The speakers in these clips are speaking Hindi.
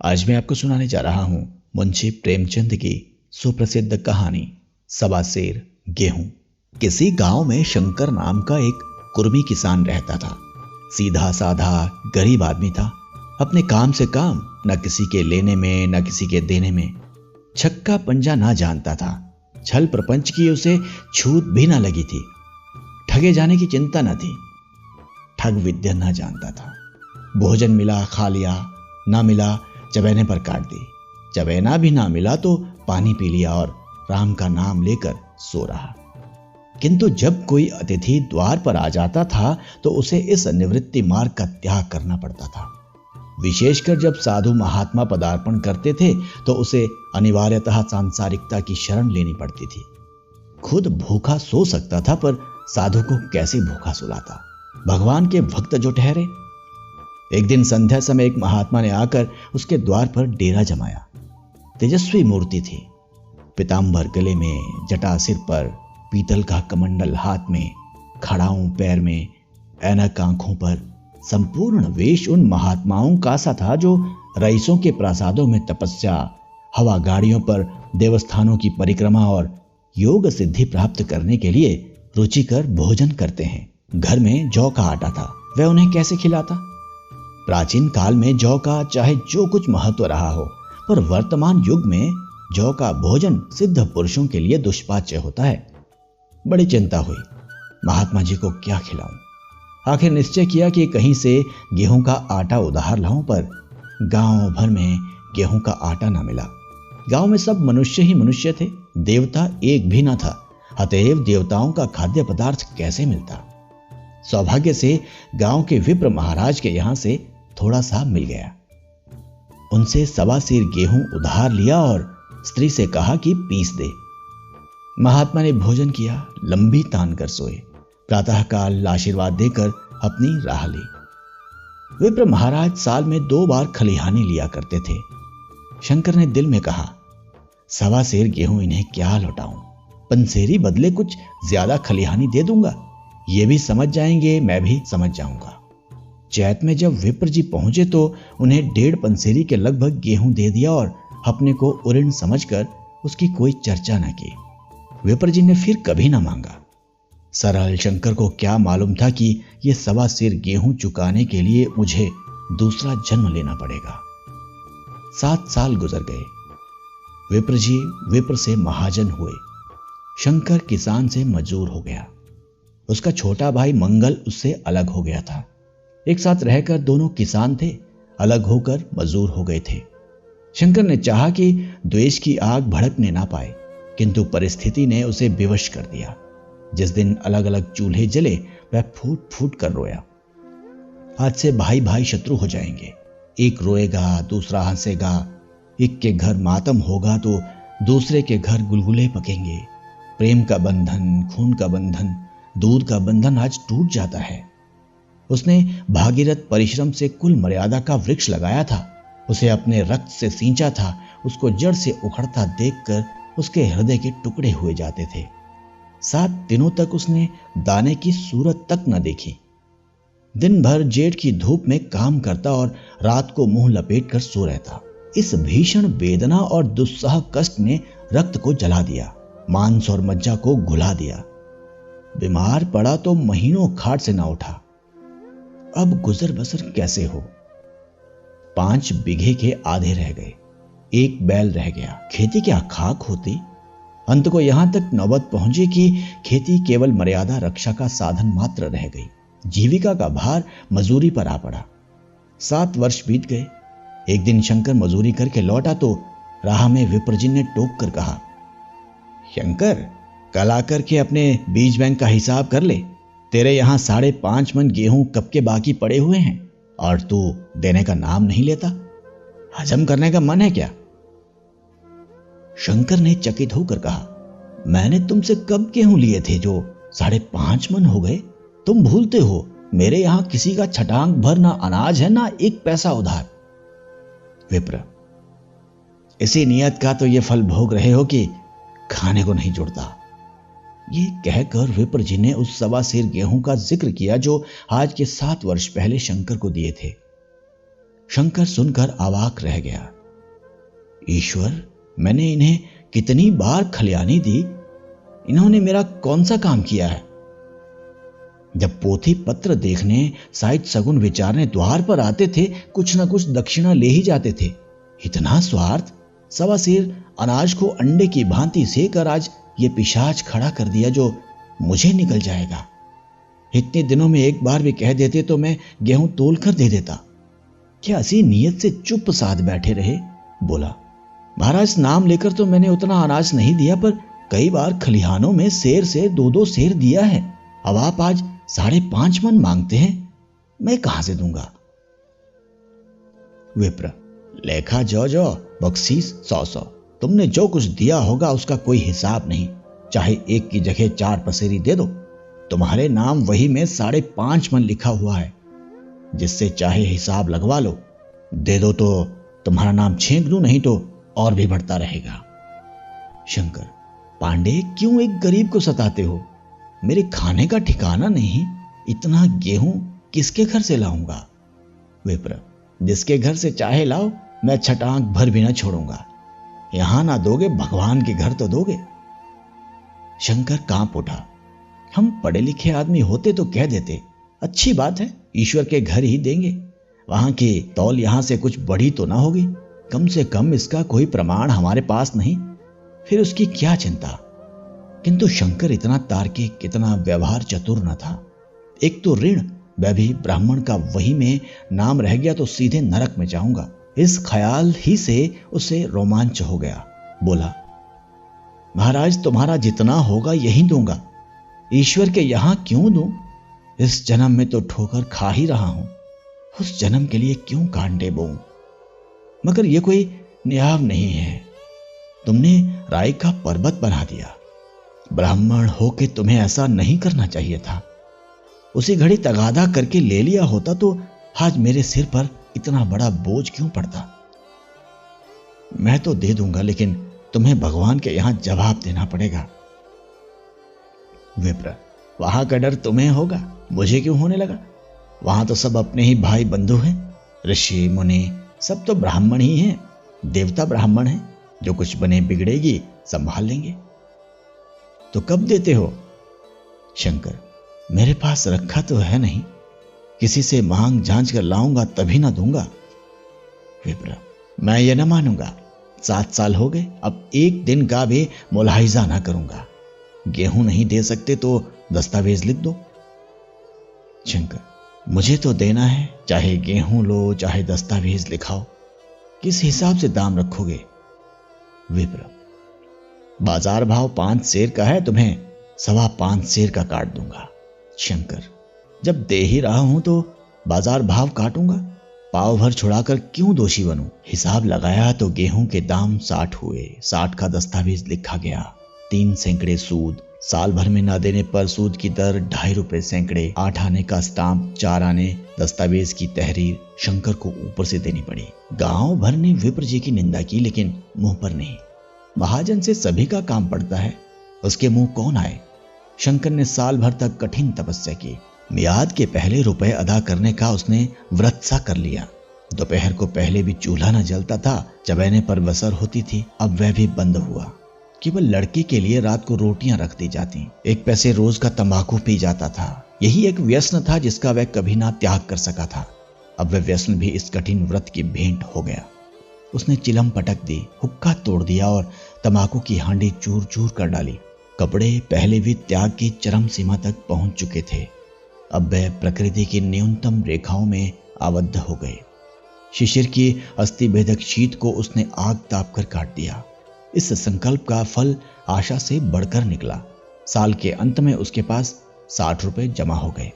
आज मैं आपको सुनाने जा रहा हूं मुंशी प्रेमचंद की सुप्रसिद्ध कहानी सवा सेर गेहूं। किसी गांव में शंकर नाम का एक कुर्मी किसान रहता था। सीधा साधा गरीब आदमी था। अपने काम से काम, न किसी के लेने में न किसी के देने में। छक्का पंजा ना जानता था। छल प्रपंच की उसे छूत भी ना लगी थी। ठगे जाने की चिंता न थी। ठग विद्या ना जानता था। भोजन मिला खा लिया, ना मिला चबैने पर काट दी। चबैना भी ना मिला तो पानी पी लिया और राम का नाम लेकर सो रहा। किंतु जब कोई अतिथि द्वार पर आ जाता था तो उसे इस निवृत्ति मार्ग का त्याग करना पड़ता था। विशेषकर जब साधु महात्मा पदार्पण करते थे तो उसे अनिवार्यतः सांसारिकता की शरण लेनी पड़ती थी। खुद भूखा सो सकता था पर साधु को कैसे भूखा सुलाता। भगवान के भक्त जो ठहरे। एक दिन संध्या समय एक महात्मा ने आकर उसके द्वार पर डेरा जमाया। तेजस्वी मूर्ति थी। पीतांबर गले में, जटा सिर पर, पीतल का कमंडल हाथ में, खड़ाऊं पैर में, ऐनक आंखों पर। संपूर्ण वेश उन महात्माओं का सा था जो रईसों के प्रासादों में तपस्या, हवा गाड़ियों पर देवस्थानों की परिक्रमा और योग सिद्धि प्राप्त करने के लिए रुचिकर भोजन करते हैं। घर में जौ का आटा था, वह उन्हें कैसे खिलाता। प्राचीन काल में जौ का चाहे जो कुछ महत्व रहा हो, पर वर्तमान युग में जौ का भोजन सिद्ध पुरुषों के लिए दुष्पाच्य होता है। बड़ी चिंता हुई, महात्मा जी को क्या खिलाऊं। आखिर निश्चय किया कि कहीं से गेहूं का आटा उधार लाऊं, पर गांव भर में गेहूं का आटा ना मिला। गांव में सब मनुष्य ही मनुष्य थे, देवता एक भी ना था। अतएव देवताओं का खाद्य पदार्थ कैसे मिलता। सौभाग्य से गांव के विप्र महाराज के यहां से थोड़ा सा मिल गया। उनसे सवा सेर गेहूं उधार लिया और स्त्री से कहा कि पीस दे। महात्मा ने भोजन किया, लंबी तान कर सोए। प्रातःकाल आशीर्वाद देकर अपनी राह ली। विप्र महाराज साल में 2 बार खलिहानी लिया करते थे। शंकर ने दिल में कहा, सवा सेर गेहूं इन्हें क्या लौटाऊं। पंसेरी बदले कुछ ज्यादा खलिहानी दे दूंगा, ये भी समझ जाएंगे, मैं भी समझ जाऊंगा। चैत में जब विप्र जी पहुंचे तो उन्हें 1.5 पंसेरी के लगभग गेहूं दे दिया और अपने को उऋण समझकर उसकी कोई चर्चा न की। विप्र जी ने फिर कभी ना मांगा। सरल शंकर को क्या मालूम था कि यह सवा सेर गेहूं चुकाने के लिए मुझे दूसरा जन्म लेना पड़ेगा। 7 साल गुजर गए। विप्र जी विप्र से महाजन हुए। शंकर किसान से मजदूर हो गया। उसका छोटा भाई मंगल उससे अलग हो गया था। एक साथ रहकर दोनों किसान थे, अलग होकर मजदूर हो गए थे। शंकर ने चाहा कि द्वेष की आग भड़कने ना पाए, किंतु परिस्थिति ने उसे विवश कर दिया। जिस दिन अलग अलग चूल्हे जले वह फूट फूट कर रोया। आज से भाई भाई शत्रु हो जाएंगे। एक रोएगा, दूसरा हंसेगा। एक के घर मातम होगा तो दूसरे के घर गुलगुले पकेंगे। प्रेम का बंधन, खून का बंधन, दूध का बंधन आज टूट जाता है। उसने भागीरथ परिश्रम से कुल मर्यादा का वृक्ष लगाया था। उसे अपने रक्त से सींचा था। उसको जड़ से उखड़ता देखकर उसके हृदय के टुकड़े हुए जाते थे। 7 दिनों तक उसने दाने की सूरत तक न देखी। दिन भर जेठ की धूप में काम करता और रात को मुंह लपेट कर सो रहता। इस भीषण वेदना और दुस्सह कष्ट ने रक्त को जला दिया, मांस और मज्जा को घुला दिया। बीमार पड़ा तो महीनों खाट से ना उठा। अब गुजर बसर कैसे हो। 5 बीघे के आधे रह गए। 1 बैल रह गया। खेती क्या खाक होती। अंत को यहां तक नौबत पहुंची कि खेती केवल मर्यादा रक्षा का साधन मात्र रह गई। जीविका का भार मजूरी पर आ पड़ा। 7 वर्ष बीत गए। एक दिन शंकर मजूरी करके लौटा तो राह में विप्रजी ने टोक कर कहा, शंकर, कल आकर के अपने बीज बैंक का हिसाब कर ले। तेरे यहां 5.5 मन गेहूं कब के बाकी पड़े हुए हैं और तू देने का नाम नहीं लेता। हजम करने का मन है क्या। शंकर ने चकित होकर कहा, मैंने तुमसे कब गेहूं लिए थे जो 5.5 मन हो गए। तुम भूलते हो मेरे यहां किसी का छटांग भर ना अनाज है ना 1 पैसा उधार। विप्र, इसी नियत का तो ये फल भोग रहे हो कि खाने को नहीं जुड़ता। ये कहकर विप्र जी ने उस सवा सेर गेहूं का जिक्र किया जो आज के 7 वर्ष पहले शंकर को दिए थे। शंकर सुनकर अवाक रह गया। ईश्वर, मैंने इन्हें कितनी बार खलियानी दी, इन्होंने मेरा कौन सा काम किया है? जब पोथी पत्र देखने, साहित सगुन विचारने द्वार पर आते थे, कुछ ना कुछ दक्षिणा ले ही जाते थे। इतना स्वार्थ! सवा सेर अनाज को अंडे की भांति सेकर आज ये पिशाच खड़ा कर दिया जो मुझे निकल जाएगा। इतने दिनों में एक बार भी कह देते तो मैं गेहूं तोल कर दे देता। क्या ऐसी नीयत से चुप साध बैठे रहे? बोला, महाराज, नाम लेकर तो मैंने उतना अनाज नहीं दिया, पर कई बार खलिहानों में सेर से 2-2 सेर दिया है। अब आप आज 5.5 मन मांगते हैं, मैं कहां से दूंगा? विप्र, लेखा जो बख्शीश 100-100। तुमने जो कुछ दिया होगा उसका कोई हिसाब नहीं। चाहे 1 की जगह 4 पसेरी दे दो, तुम्हारे नाम वही में 5.5 मन लिखा हुआ है। जिससे चाहे हिसाब लगवा लो। दे दो तो तुम्हारा नाम छेंक दूं, नहीं तो और भी बढ़ता रहेगा। शंकर, पांडे, क्यों एक गरीब को सताते हो? मेरे खाने का ठिकाना नहीं, इतना गेहूं किसके घर से लाऊंगा? विप्र, जिसके घर से चाहे लाओ, मैं छटांक भर भी ना छोड़ूंगा। यहां ना दोगे, भगवान के घर तो दोगे। शंकर कांप उठा। हम पढ़े लिखे आदमी होते तो कह देते, अच्छी बात है, ईश्वर के घर ही देंगे। वहां की तौल यहां से कुछ बड़ी तो ना होगी। कम से कम इसका कोई प्रमाण हमारे पास नहीं, फिर उसकी क्या चिंता? किंतु शंकर इतना तार्किक, कितना व्यवहार चतुर न था। एक तो ऋण, वह भी ब्राह्मण का, वही में नाम रह गया तो सीधे नरक में जाऊंगा। इस ख्याल ही से उसे रोमांच हो गया। बोला, महाराज, तुम्हारा जितना होगा यही दूंगा। ईश्वर के यहां क्यों दूं? इस जन्म में तो ठोकर खा ही रहा हूं, उस जन्म के लिए क्यों कांटे बोऊं? मगर यह कोई न्याय नहीं है। तुमने राय का पर्वत बना दिया। ब्राह्मण होके तुम्हें ऐसा नहीं करना चाहिए था। उसी घड़ी तगादा करके ले लिया होता तो आज मेरे सिर पर इतना बड़ा बोझ क्यों पड़ता? मैं तो दे दूंगा, लेकिन तुम्हें भगवान के यहां जवाब देना पड़ेगा। विप्र, वहां का डर तुम्हें होगा, मुझे क्यों होने लगा? वहां तो सब अपने ही भाई बंधु हैं। ऋषि मुनि सब तो ब्राह्मण ही हैं। देवता ब्राह्मण हैं। जो कुछ बने बिगड़ेगी संभाल लेंगे। तो कब देते हो? शंकर, मेरे पास रखा तो है नहीं, किसी से मांग झांच कर लाऊंगा तभी ना दूंगा। विप्र, मैं ये ना मानूंगा। 7 साल हो गए, अब एक दिन का भी मुलाहिजा ना करूंगा। गेहूं नहीं दे सकते तो दस्तावेज लिख दो। शंकर, मुझे तो देना है, चाहे गेहूं लो, चाहे दस्तावेज लिखाओ। किस हिसाब से दाम रखोगे? विप्र, बाजार भाव 5 सेर का है, तुम्हें 5.25 सेर का काट दूंगा। शंकर, जब दे ही रहा हूं तो बाजार भाव काटूंगा। पाव भर छुड़ाकर क्यों दोषी बनूं? हिसाब लगाया तो गेहूं के दाम 60 हुए। 60 का दस्तावेज लिखा गया। 3 सैकड़े सूद। साल भर में ना देने पर सूद की दर 2.5 रुपए सैकड़े। 8 आने का स्टाम्प, 4 आने दस्तावेज की तहरीर शंकर को ऊपर से देनी पड़ी। गांव भर ने विप्र जी की निंदा की, लेकिन मुंह पर नहीं। महाजन से सभी का काम पड़ता है, उसके मुंह कौन आए? शंकर ने साल भर तक कठिन तपस्या की। मियाद के पहले रुपए अदा करने का उसने व्रत सा कर लिया। दोपहर को पहले भी चूल्हा न जलता था, चबैने पर बसर होती थी, अब वह भी बंद हुआ। केवल लड़के के लिए रात को रोटियां रख दी जाती। 1 पैसे रोज का तंबाकू पी जाता था। यही एक व्यसन था जिसका वह कभी ना त्याग कर सका था। अब वह व्यसन भी इस कठिन व्रत की भेंट हो गया। उसने चिलम पटक दी, हुक्का तोड़ दिया और तंबाकू की हांडी चूर चूर कर डाली। कपड़े पहले भी त्याग की चरम सीमा तक पहुंच चुके थे, अब वह प्रकृति की न्यूनतम रेखाओं में आबद्ध हो गए। शिशिर की अस्थि भेदक शीत को उसने आग ताप कर काट दिया। इस संकल्प का फल आशा से बढ़कर निकला। साल के अंत में उसके पास 60 रुपए जमा हो गए।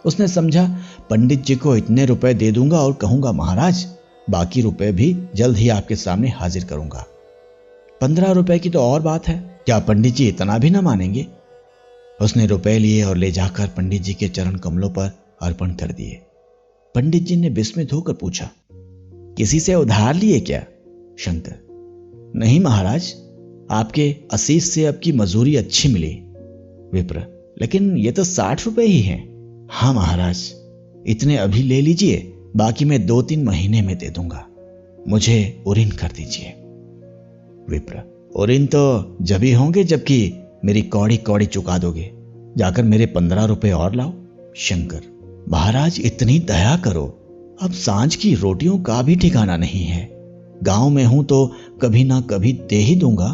उसने समझा, पंडित जी को इतने रुपए दे दूंगा और कहूंगा, महाराज बाकी रुपए भी जल्द ही आपके सामने हाजिर करूंगा। 15 रुपए की तो और बात है, क्या पंडित जी इतना भी ना मानेंगे? उसने रुपए लिए और ले जाकर पंडित जी के चरण कमलों पर अर्पण कर दिए। पंडित जी ने विस्मित होकर पूछा, किसी से उधार लिए क्या? शंकर, नहीं महाराज, आपके आशीष से अब की मजूरी अच्छी मिली। विप्र, लेकिन ये तो 60 रुपए ही हैं। हाँ महाराज, इतने अभी ले लीजिए, बाकी मैं 2-3 महीने में दे दूंगा। मुझे उरीन कर दीजिए। विप्र, और इन तो जभी होंगे जबकि मेरी कौड़ी कौड़ी चुका दोगे। जाकर मेरे 15 रुपए और लाओ। शंकर, महाराज इतनी दया करो, अब सांझ की रोटियों का भी ठिकाना नहीं है। गांव में हूं तो कभी ना कभी दे ही दूंगा।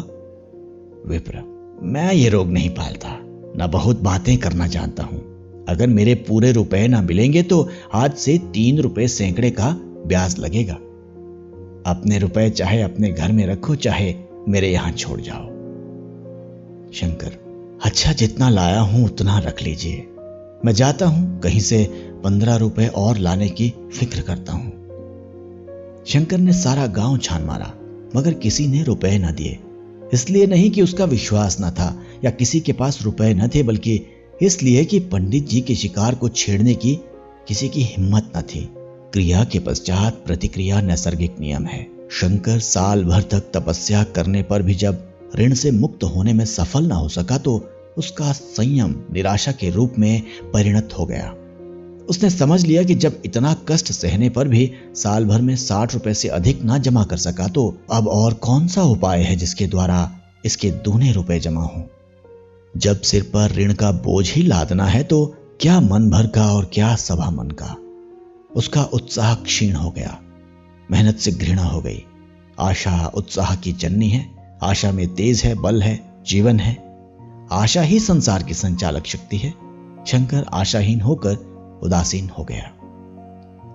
विप्र, मैं ये रोग नहीं पालता, ना बहुत बातें करना जानता हूं। अगर मेरे पूरे रुपए ना मिलेंगे तो आज से 3 रुपए सैकड़े का ब्याज लगेगा। अपने रुपए चाहे अपने घर में रखो, चाहे मेरे यहां छोड़ जाओ। शंकर, अच्छा जितना लाया हूं उतना रख लीजिए। मैं जाता हूं, कहीं से 15 रुपए और लाने की फिक्र करता हूं। शंकर ने सारा गांव छान मारा, मगर किसी ने रुपए न दिए। इसलिए नहीं कि उसका विश्वास न था या किसी के पास रुपए न थे, बल्कि इसलिए कि पंडित जी के शिकार को छेड़ने की किसी की हिम्मत न थी। क्रिया के पश्चात प्रतिक्रिया नैसर्गिक नियम है। शंकर साल भर तक तपस्या करने पर भी जब ऋण से मुक्त होने में सफल न हो सका तो उसका संयम निराशा के रूप में परिणत हो गया। उसने समझ लिया कि जब इतना कष्ट सहने पर भी साल भर में 60 रुपए से अधिक ना जमा कर सका तो अब और कौन सा उपाय है जिसके द्वारा इसके दूने रुपए जमा हों। जब सिर पर ऋण का बोझ ही लादना है तो क्या मन भर का और क्या सभा मन का। उसका उत्साह क्षीण हो गया, मेहनत से घृणा हो गई। आशा उत्साह की जननी है, आशा में तेज है, बल है, जीवन है। आशा ही संसार की संचालक शक्ति है। शंकर आशाहीन होकर उदासीन हो गया।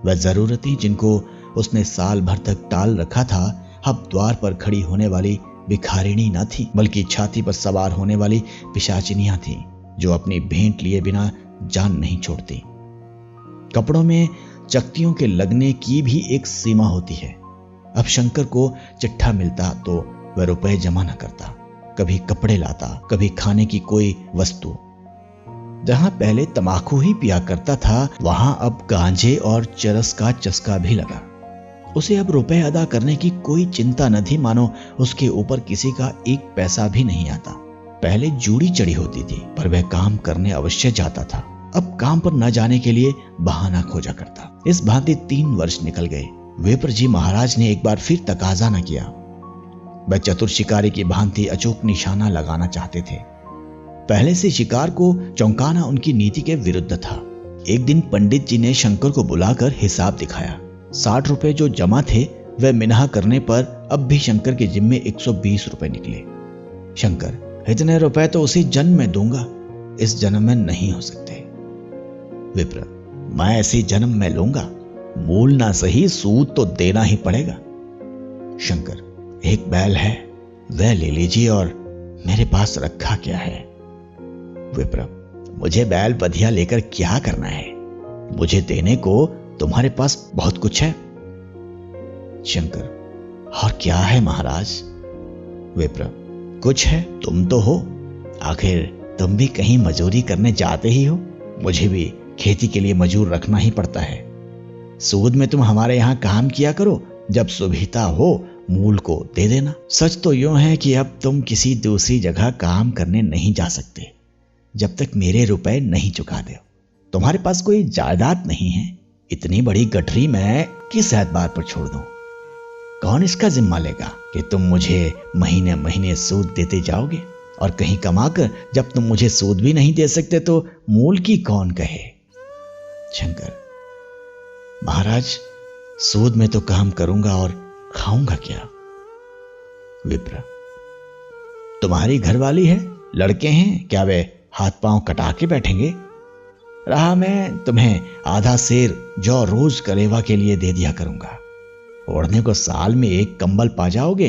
वह जरूरतें जिनको उसने साल भर तक टाल रखा था अब द्वार पर खड़ी होने वाली भिखारिणी न थी, बल्कि छाती पर सवार होने वाली पिशाचिनियां थीं, जो अपनी भेंट लिए बिना जान नहीं छोड़ती। कपड़ों में चकतियों के लगने की भी एक सीमा होती है। अब शंकर को चिट्ठा मिलता तो वह रुपए जमा न करता, कभी कपड़े लाता, कभी खाने की कोई वस्तु। जहां पहले तमाकू ही पिया करता था वहां अब गांजे और चरस का चस्का भी लगा। उसे अब रुपए अदा करने की कोई चिंता न थी, मानो उसके ऊपर किसी का एक पैसा भी नहीं आता। पहले जूड़ी चढ़ी होती थी, पर वह काम करने अवश्य जाता था। अब काम पर न जाने के लिए बहाना खोजा करता। इस भांति 3 वर्ष निकल गए। विप्र जी महाराज ने एक बार फिर तकाजा न किया। वह चतुर शिकारी की भांति अचूक निशाना लगाना चाहते थे। पहले से शिकार को चौंकाना उनकी नीति के विरुद्ध था। एक दिन पंडित जी ने शंकर को बुलाकर हिसाब दिखाया। 60 रुपए जो जमा थे वह मिनाह करने पर अब भी शंकर के जिम्मे 120 रुपए निकले। शंकर, इतने रुपए तो उसी जन्म में दूंगा, इस जन्म में नहीं हो सकते। विप्र, मैं ऐसी जन्म में लूंगा, मूल ना सही सूद तो देना ही पड़ेगा। शंकर, एक बैल है, वह ले लीजिए, और मेरे पास रखा क्या है। विप्र, मुझे बैल बधिया लेकर क्या करना है, मुझे देने को तुम्हारे पास बहुत कुछ है। शंकर, और क्या है महाराज। विप्र, कुछ है, तुम तो हो, आखिर तुम भी कहीं मजूरी करने जाते ही हो। मुझे भी खेती के लिए मजूर रखना ही पड़ता है। सूद में तुम हमारे यहां काम किया करो, जब सुविधा हो मूल को दे देना। सच तो यूं है कि अब तुम किसी दूसरी जगह काम करने नहीं जा सकते जब तक मेरे रुपए नहीं चुका दो। तुम्हारे पास कोई जायदाद नहीं है, इतनी बड़ी गठरी मैं किस एतबार पर छोड़ दूं। कौन इसका जिम्मा लेगा कि तुम मुझे महीने महीने सूद देते जाओगे, और कहीं कमाकर जब तुम मुझे सूद भी नहीं दे सकते तो मूल की कौन कहे। शंकर, महाराज, सूद में तो काम करूंगा और खाऊंगा क्या। विप्र, तुम्हारी घरवाली है, लड़के हैं, क्या वे हाथ पांव कटा के बैठेंगे। रहा मैं तुम्हें आधा सेर जौ रोज कलेवा के लिए दे दिया करूंगा। ओढ़ने को साल में 1 कंबल पा जाओगे,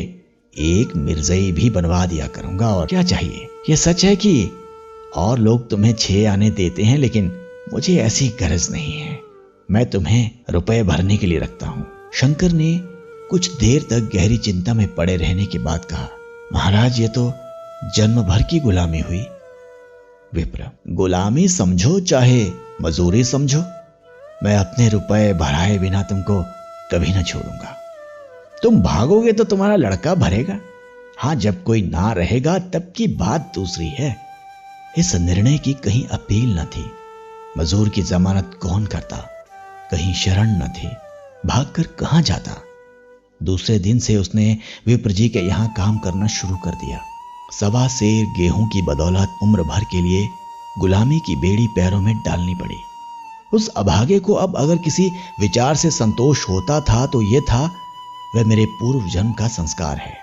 1 मिर्जई भी बनवा दिया करूंगा, और क्या चाहिए। यह सच है कि और लोग तुम्हें 6 आने देते हैं, लेकिन मुझे ऐसी गरज नहीं है। मैं तुम्हें रुपए भरने के लिए रखता हूं। शंकर ने कुछ देर तक गहरी चिंता में पड़े रहने के बाद कहा, महाराज, ये तो जन्म भर की गुलामी हुई। विप्र, गुलामी समझो चाहे मजूरी समझो, मैं अपने रुपए भराए बिना तुमको कभी ना छोड़ूंगा। तुम भागोगे तो तुम्हारा लड़का भरेगा। हां, जब कोई ना रहेगा तब की बात दूसरी है। इस निर्णय की कहीं अपील न थी। मजूर की जमानत कौन करता, कहीं शरण न थी, भागकर कहां जाता। दूसरे दिन से उसने विप्र जी के यहाँ काम करना शुरू कर दिया। 1.25 सेर गेहूं की बदौलत उम्र भर के लिए गुलामी की बेड़ी पैरों में डालनी पड़ी। उस अभागे को अब अगर किसी विचार से संतोष होता था तो यह था, वह मेरे पूर्व जन्म का संस्कार है।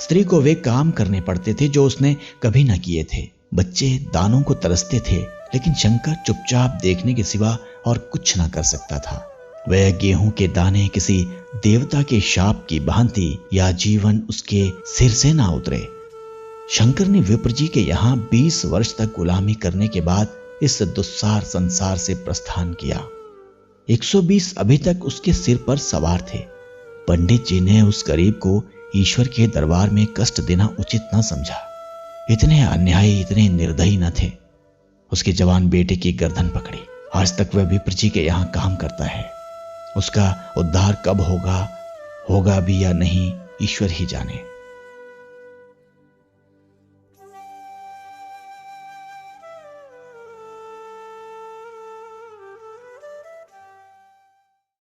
स्त्री को वे काम करने पड़ते थे जो उसने कभी न किए थे। बच्चे दानों को तरसते थे, लेकिन शंकर चुपचाप देखने के सिवा और कुछ न कर सकता था। वह गेहूं के दाने किसी देवता के शाप की भांति या जीवन उसके सिर से ना उतरे। शंकर ने विप्र जी के यहाँ 20 वर्ष तक गुलामी करने के बाद इस दुस्सार संसार से प्रस्थान किया। 120 अभी तक उसके सिर पर सवार थे। पंडित जी ने उस गरीब को ईश्वर के दरबार में कष्ट देना उचित न समझा। इतने अन्यायी, इतने निर्दयी न थे। उसके जवान बेटे की गर्दन पकड़ी। आज तक वह विप्र जी के यहाँ काम करता है। उसका उद्धार कब होगा भी या नहीं, ईश्वर ही जाने।